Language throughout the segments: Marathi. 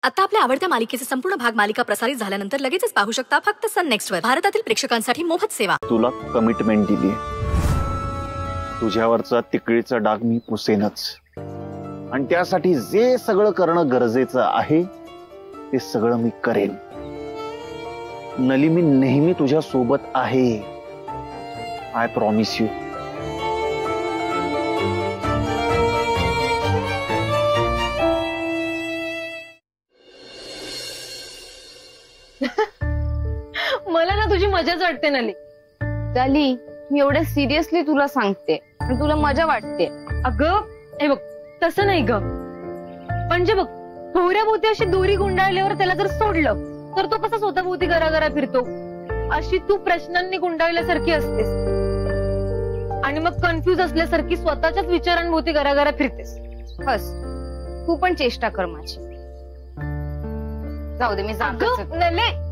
आता आपल्या आवडत्या मालिकेचे संपूर्ण भाग मालिका प्रसारित झाल्यानंतर लगेचच पाहू शकता फक्त सन नेक्स्ट वर. भारतातील प्रेक्षकांसाठी मोफत सेवा. तुला कमिटमेंट दिली, तुझ्यावरचा तिकडीचा डाग मी पुसेनच, आणि त्यासाठी जे सगळं करणं गरजेचं आहे ते सगळं मी करेन. नली, मी नेहमी तुझ्या सोबत आहे. I promise you. मला ना तुझी मजाच वाटते नली. झाली, मी एवढे सिरियसली तुला सांगते आणि तुला मजा वाटते. अगं हे बघ, तसं नाही ग. म्हणजे बघ, भोवऱ्याभोवती अशी दोरी गुंडाळल्यावर त्याला जर सोडलं तर तो कसा स्वतःभोवती गरागरा फिरतो, अशी तू प्रश्नांनी गुंडाळल्यासारखी असतेस आणि मग कन्फ्युज असल्यासारखी स्वतःच्याच विचारांभोवती गरागरा फिरतेस. बस, तू पण चेष्टा कर माझी. जाऊ दे, मी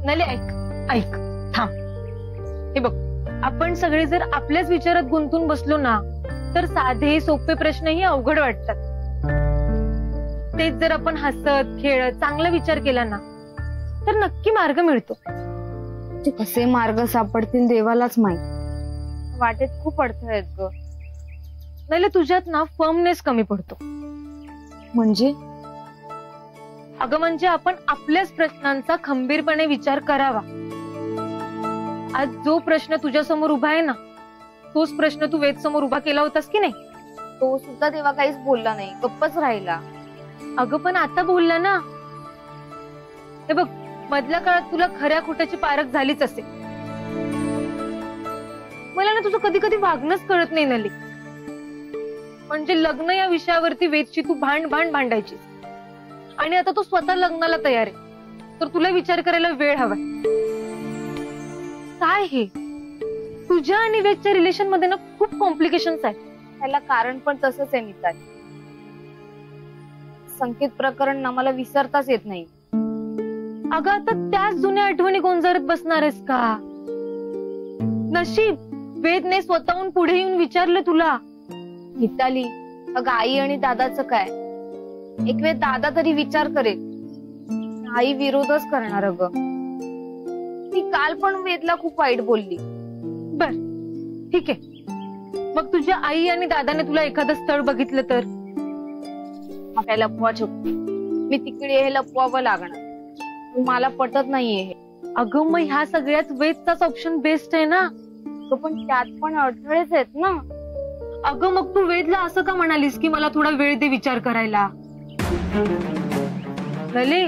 नले ऐक थांब. हे बघ, आपण सगळे जर आपल्याच विचारात गुंतून बसलो ना तर साधे सोपे प्रश्नही अवघड वाटतात. तेच जर आपण हसत खेळत चांगला विचार केला ना तर नक्की मार्ग मिळतो. ते कसे मार्ग सापडतील देवालाच माहित. वाटेत खूप अडथळे आहेत ग. नाही, तुझ्यात ना फर्मनेस कमी पडतो. म्हणजे अगं म्हणजे आपण आपल्याच प्रश्नांचा खंबीरपणे विचार करावा. आज जो प्रश्न तुझ्या समोर उभा आहे ना तोच प्रश्न तू वेद समोर उभा केला होतास की नाही. तो सुद्धा तेव्हा काहीच बोलला नाही, गप्पच राहिला. अगं पण आता बोलला ना. हे बघ, मधल्या काळात तुला खऱ्या खोट्याची पारख झालीच असेल. मला ना तुझं कधी कधी वागणंच कळत नाही नली. म्हणजे लग्न या विषयावरती वेदची तू भांडायची आणि आता तू स्वतः लग्नाला तयार आहे तर तुला विचार करायला वेळ हवाय. काय हे तुझ्या आणि वेदच्या रिलेशन मध्ये ना खूप कॉम्प्लिकेशन्स आहेत. त्याला कारण पण तसंच आहे मिताली. संकेत प्रकरण ना मला विसरताच येत नाही. अगं आता त्याच जुन्या आठवणी गोंजारत बसणार आहेस का? नशीब वेदने स्वतःहून पुढे येऊन विचारलं तुला. मिताली, अगं आई आणि दादाचं काय? एक वेळ दादा तरी विचार करेल, आई विरोधच करणार. अगं ती काल पण वेदला खूप वाईट बोलली. बर ठीक आहे, मग तुझ्या आई आणि दादाने तुला एखादं स्थळ बघितलं तर? मग काय लपवा छपवी, मी तिकडे हे लपवावं लागणार. मला पटत नाहीये हे. अगं मग ह्या सगळ्यात वेदचाच ऑप्शन बेस्ट आहे ना. पण त्यात पण अडथळेच आहेत ना. अगं मग तू वेदला असं का म्हणालीस की मला थोडा वेळ दे विचार करायला? भले